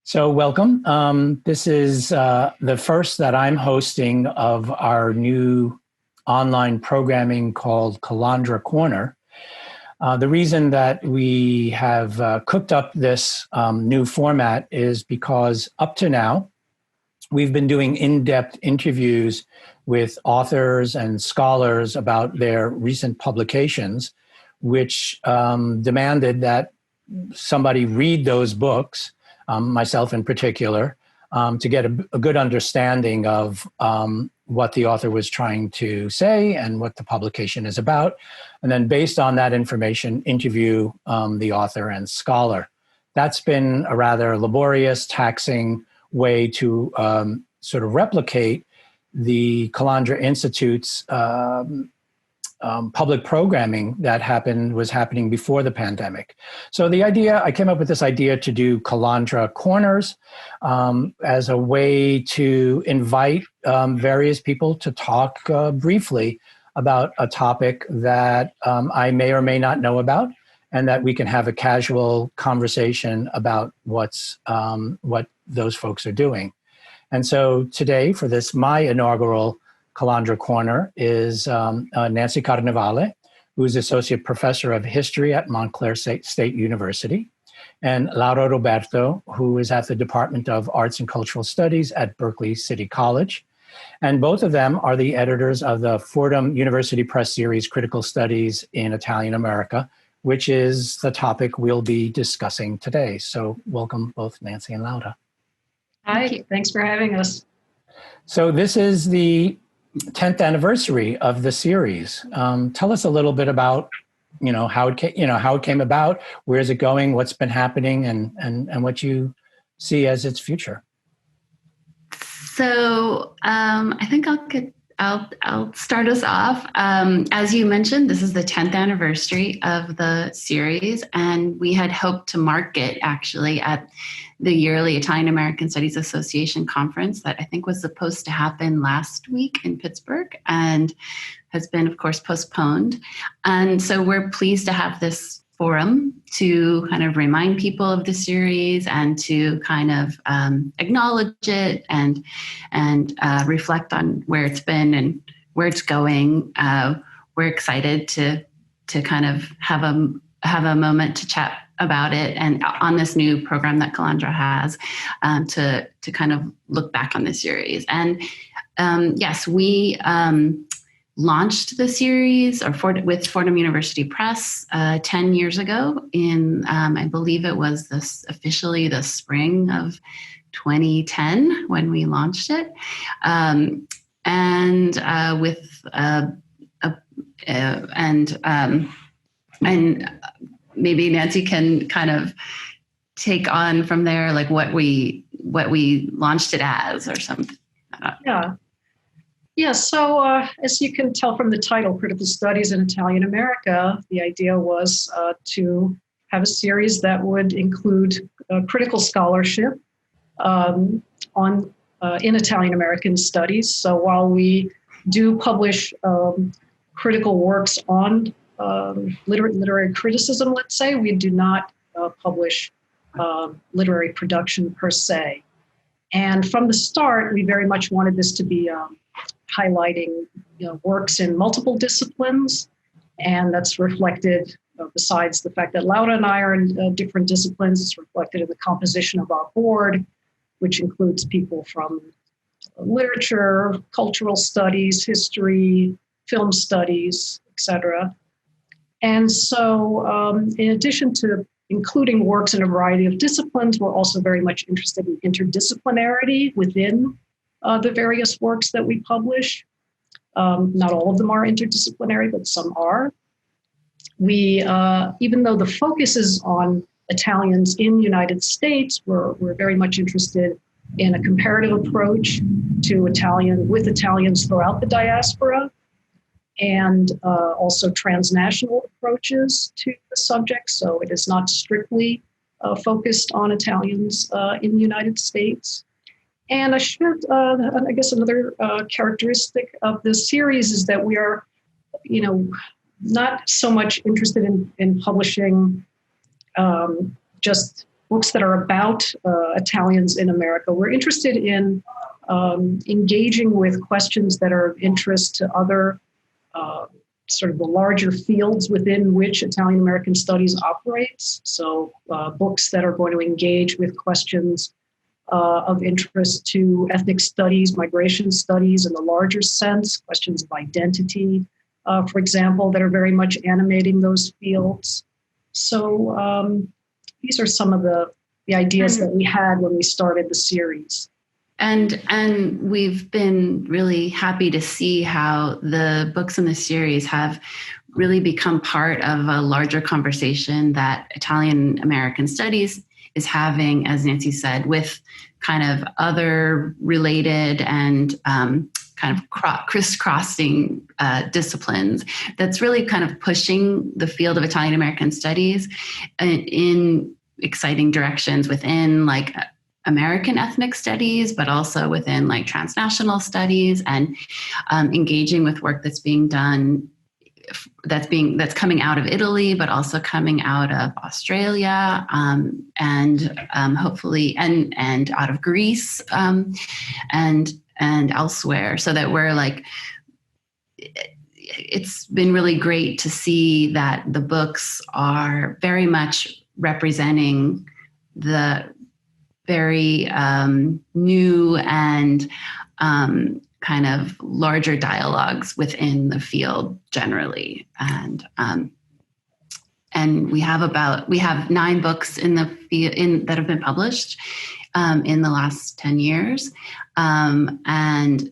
So welcome. This is the first that I'm hosting of our new online programming called Calandra Corner. The reason that we have cooked up this new format is because up to now, we've been doing in-depth interviews with authors and scholars about their recent publications, which demanded that somebody read those books, myself in particular, to get a good understanding of what the author was trying to say and what the publication is about. And then based on that information, interview the author and scholar. That's been a rather laborious, taxing way to sort of replicate the Calandra Institute's public programming that was happening before the pandemic. So I came up with this idea to do Calandra Corners as a way to invite various people to talk briefly about a topic that I may or may not know about, and that we can have a casual conversation about what those folks are doing. And so today, for this, my inaugural Calandra Corner is Nancy Carnevale, who is Associate Professor of History at Montclair State University, and Laura Ruberto, who is at the Department of Arts and Cultural Studies at Berkeley City College. And both of them are the editors of the Fordham University Press series, Critical Studies in Italian America, which is the topic we'll be discussing today. So welcome both Nancy and Laura. Hi, thanks for having us. So this is the 10th anniversary of the series. Tell us a little bit about, how it came about, where's it going, what's been happening, and what you see as its future. So I think I'll start us off. As you mentioned, this is the 10th anniversary of the series, and we had hoped to mark it actually at the yearly Italian American Studies Association conference that I think was supposed to happen last week in Pittsburgh and has been, of course, postponed. And so we're pleased to have this forum to kind of remind people of the series and to kind of acknowledge it and reflect on where it's been and where it's going. We're excited to kind of have a moment to chat about it and on this new program that Calandra has to kind of look back on the series. And yes, we launched the series with Fordham University Press 10 years ago in, I believe it was officially the spring of 2010 when we launched it. And maybe Nancy can kind of take on from there, like what we launched it as or something. Yeah. So as you can tell from the title, Critical Studies in Italian America, the idea was to have a series that would include critical scholarship in Italian American studies. So while we do publish critical works on literary criticism, let's say, we do not publish literary production per se. And from the start, we very much wanted this to be highlighting works in multiple disciplines. And that's reflected, besides the fact that Laura and I are in different disciplines, it's reflected in the composition of our board, which includes people from literature, cultural studies, history, film studies, etc. And so in addition to including works in a variety of disciplines, we're also very much interested in interdisciplinarity within the various works that we publish. Not all of them are interdisciplinary, but some are. We, even though the focus is on Italians in the United States, we're very much interested in a comparative approach to Italians throughout the diaspora, and also transnational approaches to the subject. So it is not strictly focused on Italians in the United States. And I guess another characteristic of this series is that we are, not so much interested in publishing just books that are about Italians in America. We're interested in engaging with questions that are of interest to other sort of the larger fields within which Italian American studies operates. So books that are going to engage with questions of interest to ethnic studies, migration studies in the larger sense, questions of identity, for example, that are very much animating those fields. So these are some of the ideas that we had when we started the series. And we've been really happy to see how the books in the series have really become part of a larger conversation that Italian American studies is having, as Nancy said, with kind of other related and kind of crisscrossing disciplines that's really kind of pushing the field of Italian American studies in exciting directions within like American ethnic studies, but also within like transnational studies, and engaging with work that's being done that's coming out of Italy, but also coming out of Australia, and hopefully and out of Greece, and elsewhere, so that we're like, it's been really great to see that the books are very much representing the very new and kind of larger dialogues within the field generally. And we have 9 books in the field that have been published in the last 10 years. And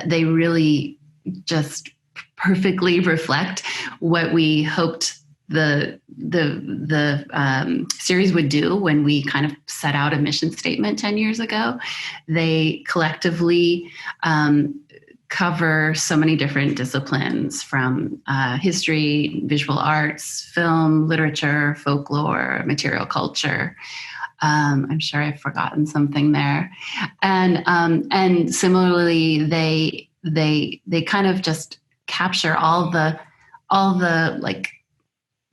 they really just perfectly reflect what we hoped the series would do when we kind of set out a mission statement 10 years ago. They collectively cover so many different disciplines, from history, visual arts, film, literature, folklore, material culture. I'm sure I've forgotten something there. And similarly, they kind of just capture all the like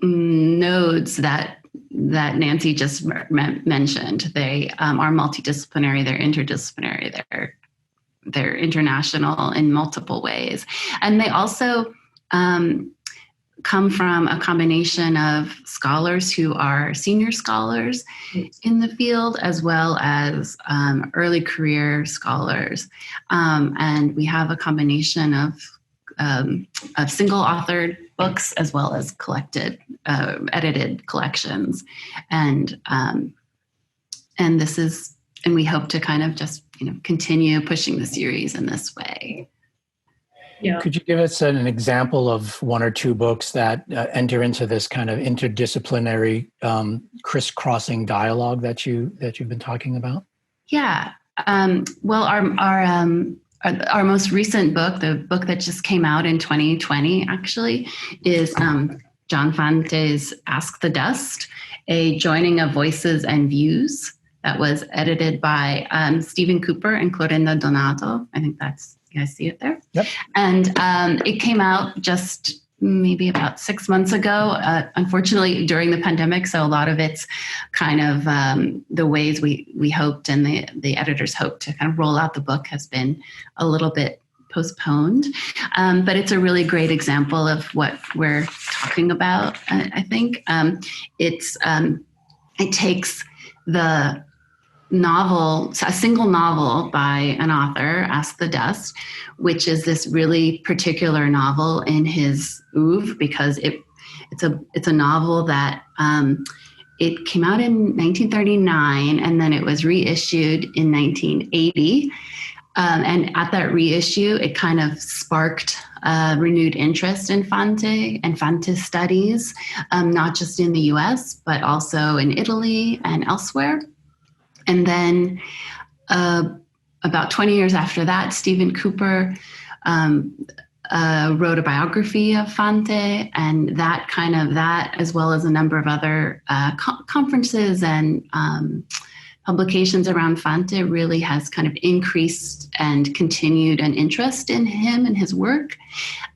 nodes that Nancy just mentioned. They are multidisciplinary, they're interdisciplinary, they're international in multiple ways. And they also come from a combination of scholars who are senior scholars in the field, as well as early career scholars. And we have a combination of single authored books as well as collected, edited collections. And we hope to kind of just, continue pushing the series in this way. Yeah. Could you give us an example of 1 or 2 books that enter into this kind of interdisciplinary crisscrossing dialogue that you've been talking about? Yeah. Well, our most recent book, the book that just came out in 2020, actually, is John Fante's Ask the Dust, a joining of voices and views that was edited by Stephen Cooper and Clorinda Donato. I think you guys see it there? Yep. And it came out just maybe about 6 months ago, unfortunately during the pandemic. So a lot of it's kind of the ways we hoped and the editors hoped to kind of roll out the book has been a little bit postponed. But it's a really great example of what we're talking about, I think. It takes the novel, a single novel by an author, Ask the Dust, which is this really particular novel in his oeuvre, because it's a novel that it came out in 1939 and then it was reissued in 1980. And at that reissue, it kind of sparked renewed interest in Fante and Fante studies, not just in the US, but also in Italy and elsewhere. And then about 20 years after that, Stephen Cooper wrote a biography of Fante, and that, as well as a number of other conferences and publications around Fante, really has kind of increased and continued an interest in him and his work.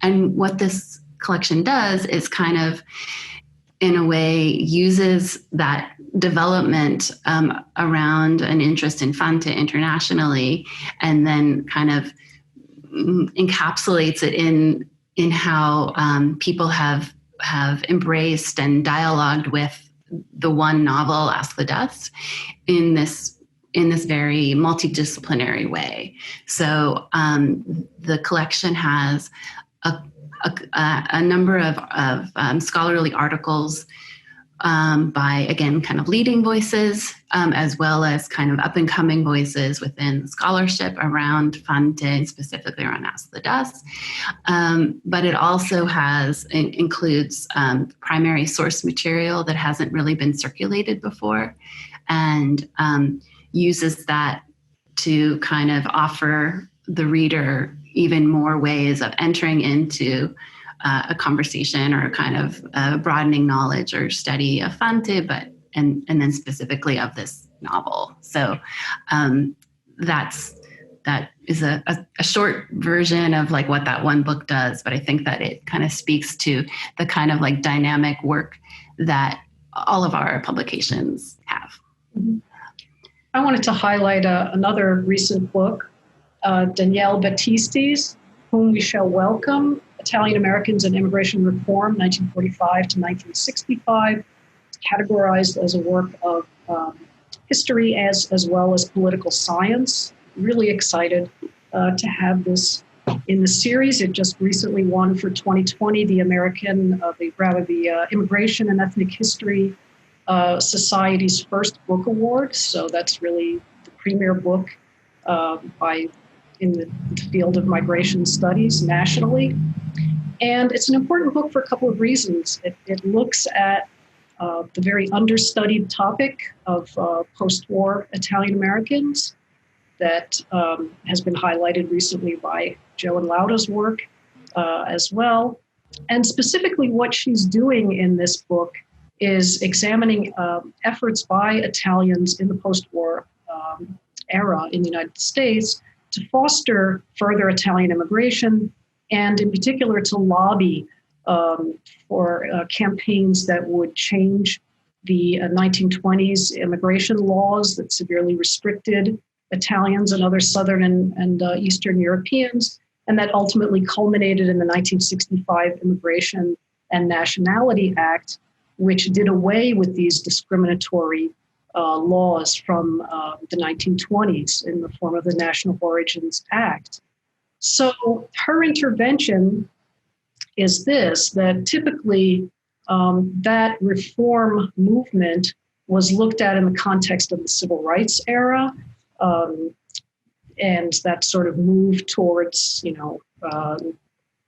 And what this collection does is kind of in a way, uses that development around an interest in Fante internationally, and then kind of encapsulates it in how people have embraced and dialogued with the one novel, Ask the Dust, in this very multidisciplinary way. So the collection has a number of scholarly articles by, again, kind of leading voices, as well as kind of up-and-coming voices within scholarship around Fante, specifically around Ask the Dust. But it also includes primary source material that hasn't really been circulated before, and uses that to kind of offer the reader even more ways of entering into a conversation or a kind of broadening knowledge or study of Fante, and then specifically of this novel. So that is a short version of like what that one book does, but I think that it kind of speaks to the kind of like dynamic work that all of our publications have. Mm-hmm. I wanted to highlight another recent book, Danielle Battisti's Whom We Shall Welcome, Italian Americans and Immigration Reform, 1945 to 1965. It's categorized as a work of history as well as political science. Really excited to have this in the series. It just recently won for 2020 the Immigration and Ethnic History Society's first book award. So that's really the premier book in the field of migration studies nationally. And it's an important book for a couple of reasons. It looks at the very understudied topic of post-war Italian Americans that has been highlighted recently by Jo and Lauda's work as well. And specifically what she's doing in this book is examining efforts by Italians in the post-war era in the United States to foster further Italian immigration, and in particular to lobby for campaigns that would change the 1920s immigration laws that severely restricted Italians and other Southern and Eastern Europeans, and that ultimately culminated in the 1965 Immigration and Nationality Act, which did away with these discriminatory laws from the 1920s in the form of the National Origins Act. So her intervention is this, that typically that reform movement was looked at in the context of the civil rights era, and that sort of moved towards,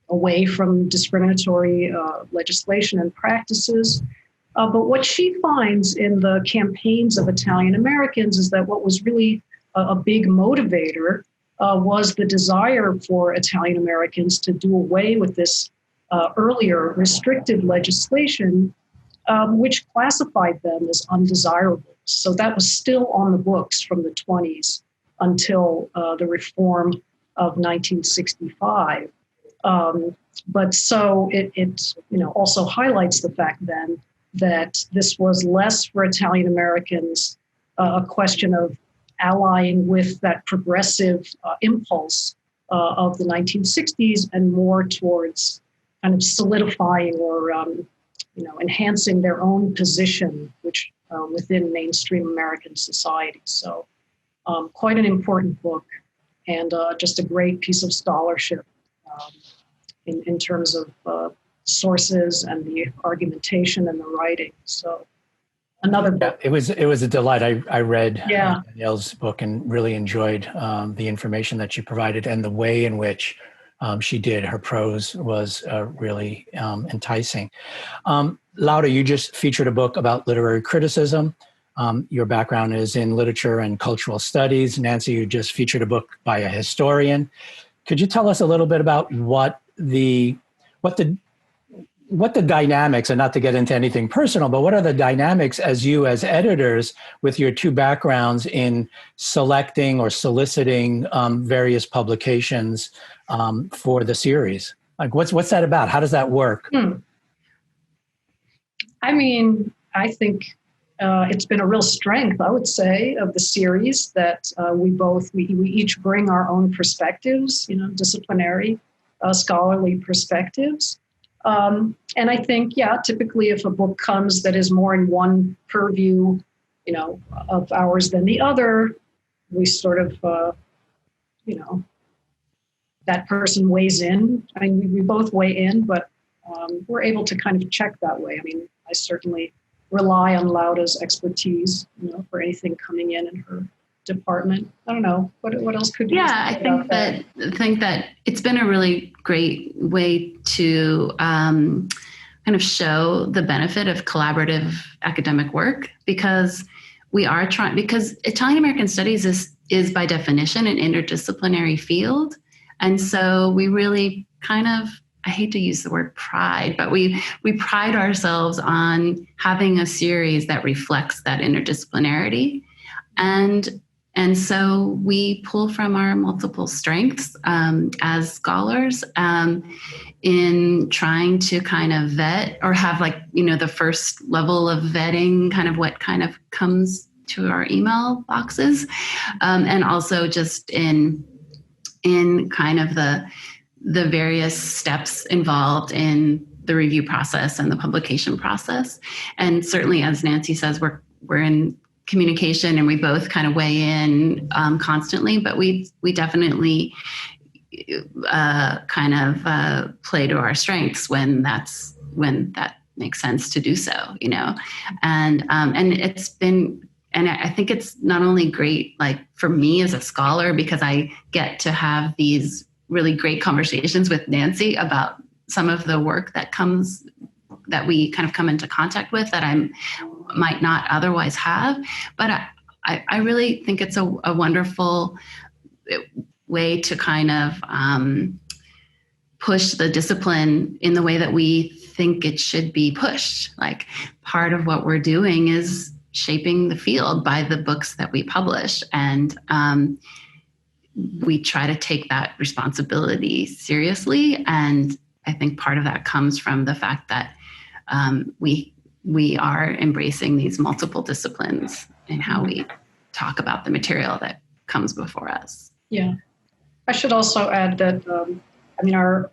away from discriminatory legislation and practices. But what she finds in the campaigns of Italian Americans is that what was really a big motivator was the desire for Italian Americans to do away with this earlier restrictive legislation, which classified them as undesirable. So that was still on the books from the 20s until the reform of 1965. But so it also highlights the fact then that this was less for Italian Americans a question of allying with that progressive impulse of the 1960s, and more towards kind of solidifying or enhancing their own position, which within mainstream American society. So quite an important book, and just a great piece of scholarship in terms of sources and the argumentation and the writing. So another book. Yeah, it was a delight. I read Danielle's book and really enjoyed the information that she provided, and the way in which she did her prose was really enticing. Lauda, you just featured a book about literary criticism. Your background is in literature and cultural studies. Nancy, you just featured a book by a historian. Could you tell us a little bit about what the dynamics, and not to get into anything personal, but what are the dynamics as editors with your two backgrounds in selecting or soliciting various publications for the series? Like what's that about? How does that work? I mean, I think it's been a real strength, I would say, of the series that we each bring our own perspectives, disciplinary, scholarly perspectives. And I think, typically if a book comes that is more in one purview, of ours than the other, we sort of, that person weighs in. I mean, we both weigh in, but we're able to kind of check that way. I mean, I certainly rely on Laura's expertise, for anything coming in her department. I don't know. What else could you say I think that it's been a really great way to kind of show the benefit of collaborative academic work, because we are trying, because Italian American Studies is by definition an interdisciplinary field. And so we really kind of, I hate to use the word pride, but we pride ourselves on having a series that reflects that interdisciplinarity. And so we pull from our multiple strengths as scholars in trying to kind of vet or have the first level of vetting, kind of what kind of comes to our email boxes. And also just in kind of the various steps involved in the review process and the publication process. And certainly, as Nancy says, we're in communication and we both kind of weigh in constantly, but we definitely kind of play to our strengths when that makes sense to do so, and it's been, and I think it's not only great, for me as a scholar, because I get to have these really great conversations with Nancy about some of the work that we kind of come into contact with that I might not otherwise have. But I really think it's a wonderful way to kind of push the discipline in the way that we think it should be pushed. Like, part of what we're doing is shaping the field by the books that we publish. And we try to take that responsibility seriously. And I think part of that comes from the fact that we are embracing these multiple disciplines in how we talk about the material that comes before us. Yeah. I should also add that, our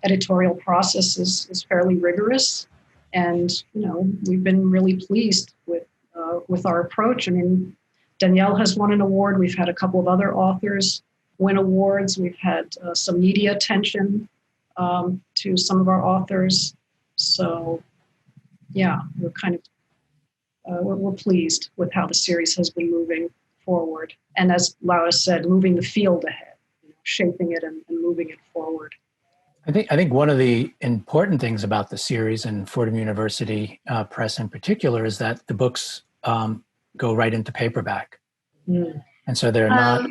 editorial process is fairly rigorous. And, we've been really pleased with our approach. I mean, Danielle has won an award. We've had a couple of other authors win awards. We've had some media attention to some of our authors. So, we're kind of, we're pleased with how the series has been moving forward. And as Laura said, moving the field ahead, shaping it and moving it forward. I think one of the important things about the series and Fordham University Press in particular is that the books go right into paperback. Mm. And so they're not...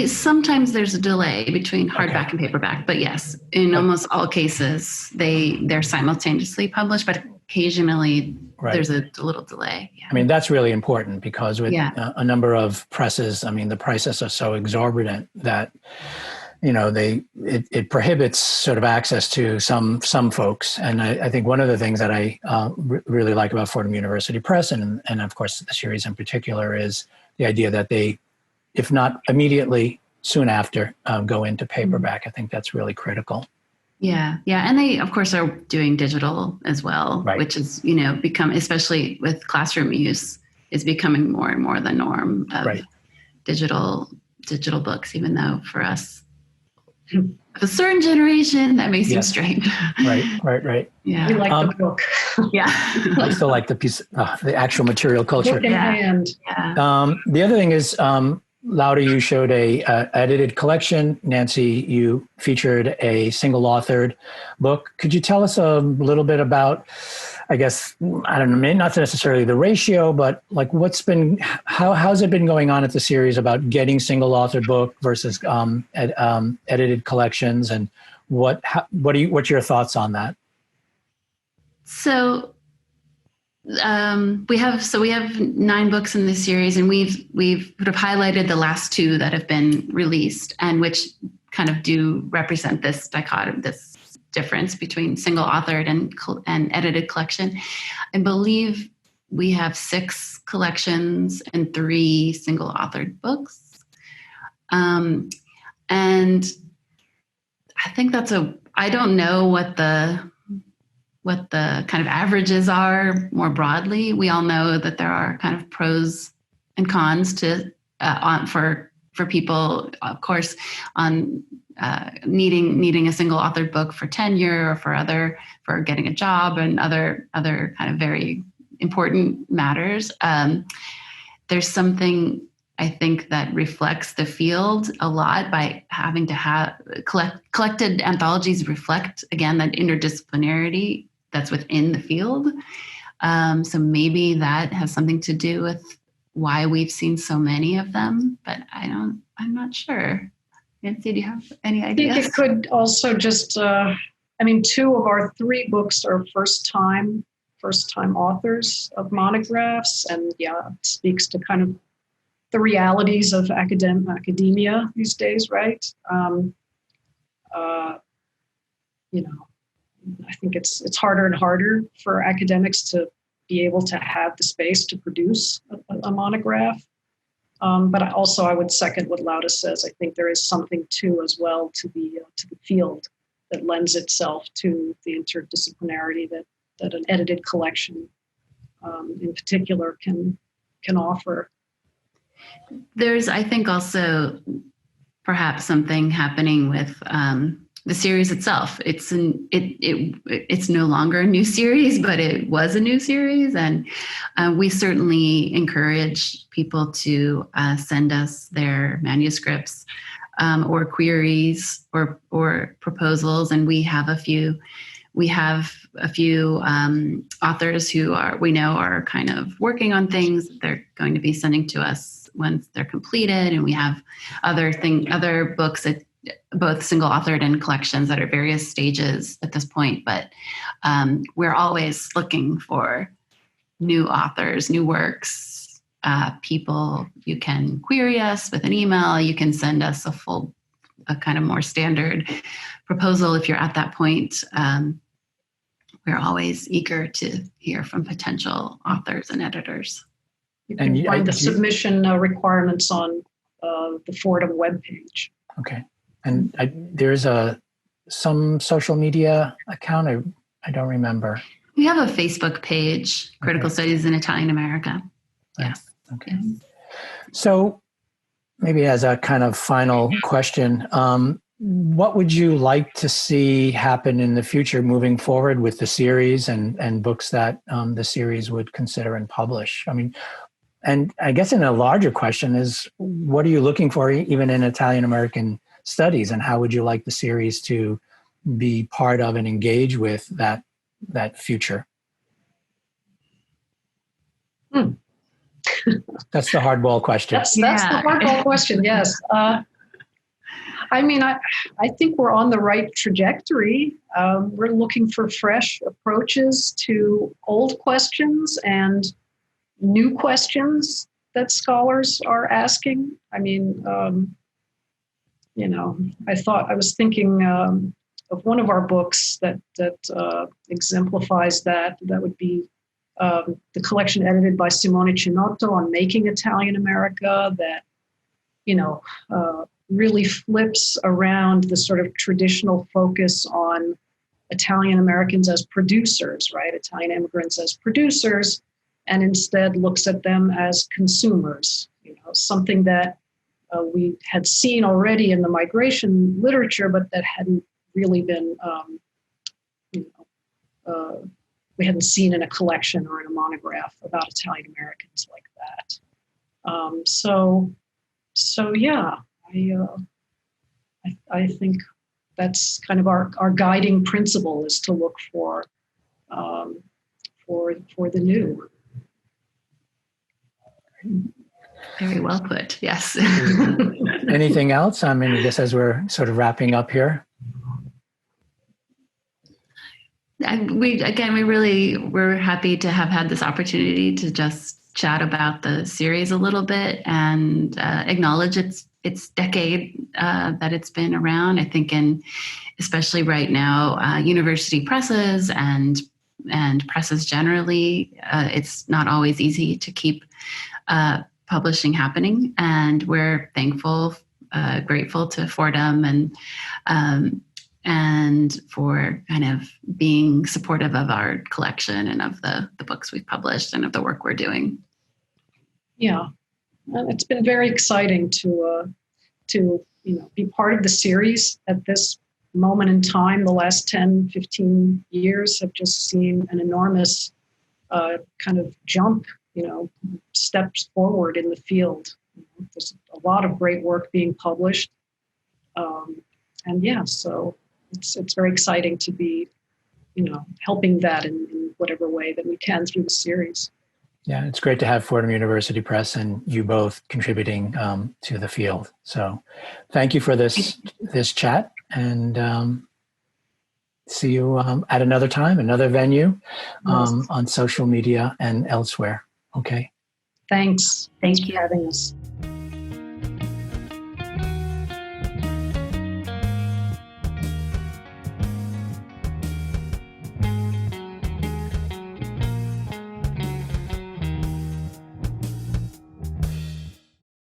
Sometimes there's a delay between hardback and paperback, but yes, in almost all cases, they're simultaneously published, but occasionally there's a little delay. Yeah. I mean, that's really important because with a number of presses, I mean, the prices are so exorbitant that, it prohibits sort of access to some folks. And I think one of the things that I really like about Fordham University Press and of course the series in particular is the idea that they, if not immediately, soon after, go into paperback. I think that's really critical. Yeah. And they, of course, are doing digital as well, which is, become, especially with classroom use, is becoming more and more the norm of digital books, even though for us, of a certain generation, that may seem strange. Right. Yeah. We like the book. I still like the actual material culture. Book in hand. Yeah. The other thing is, Laura, you showed a edited collection. Nancy, you featured a single authored book. Could you tell us a little bit about, I guess, I don't know, not necessarily the ratio, but how's it been going on at the series about getting single authored book versus edited collections, and what's your thoughts on that? So we have 9 books in this series, and we've sort of highlighted the last 2 that have been released, and which kind of do represent this dichotomy, this difference between single authored and edited collection. I believe we have 6 collections and 3 single authored books. And I think I don't know what the kind of averages are more broadly. We all know that there are kind of pros and cons to for people, of course, on needing a single authored book for tenure or for getting a job and other kind of very important matters. There's something I think that reflects the field a lot by having to have collected anthologies reflect, again, that interdisciplinarity that's within the field. So maybe that has something to do with why we've seen so many of them, but I'm not sure. Nancy, do you have any ideas? I think it could also just, 2 of our 3 books are first-time authors of monographs, and it speaks to kind of the realities of academia these days, right? I think it's harder and harder for academics to be able to have the space to produce a monograph. But I would second what Lauda says. I think there is something too as well to the field that lends itself to the interdisciplinarity that an edited collection in particular can offer. There's, I think, also perhaps something happening with the series itself. It's no longer a new series, but it was a new series, and we certainly encourage people to send us their manuscripts or queries or proposals, and we have a few authors who we know are kind of working on things that they're going to be sending to us once they're completed, and we have other books that both single authored and collections that are various stages at this point. But we're always looking for new authors, new works, people. You can query us with an email. You can send us a kind of more standard proposal if you're at that point. We're always eager to hear from potential authors and editors. You can find the submission requirements on the Fordham webpage. Okay. And there's some social media account. I don't remember. We have a Facebook page, Critical Studies in Italian America. Yes. Okay. So maybe as a kind of final question, what would you like to see happen in the future moving forward with the series and books that the series would consider and publish? And I guess in a larger question is, what are you looking for even in Italian American studies, and how would you like the series to be part of and engage with that future? That's the hardball question. That's the hardball question, yes. I think we're on the right trajectory. We're looking for fresh approaches to old questions and new questions that scholars are asking. I was thinking of one of our books that exemplifies that. That would be the collection edited by Simone Cinotto on making Italian America, that really flips around the sort of traditional focus on Italian Americans as producers, right? Italian immigrants as producers, and instead looks at them as consumers. Something that we had seen already in the migration literature, but that hadn't really been, we hadn't seen in a collection or in a monograph about Italian Americans like that. I think that's kind of our guiding principle, is to look for the new. Very well put. Yes. Anything else? I guess as we're sort of wrapping up here. And we're happy to have had this opportunity to just chat about the series a little bit and acknowledge its decade that it's been around. I think especially right now, university presses and presses generally, it's not always easy to keep publishing happening. And we're thankful, grateful to Fordham and for kind of being supportive of our collection and of the books we've published and of the work we're doing. Yeah, and it's been very exciting to be part of the series at this moment in time. The last 10, 15 years have just seen an enormous kind of jump, steps forward in the field. There's a lot of great work being published. So it's very exciting to be, helping that in whatever way that we can through the series. Yeah, it's great to have Fordham University Press and you both contributing to the field. So thank you for this chat, and see you at another time, another venue, on social media and elsewhere. Okay. Thanks. Thank Thanks you for having us.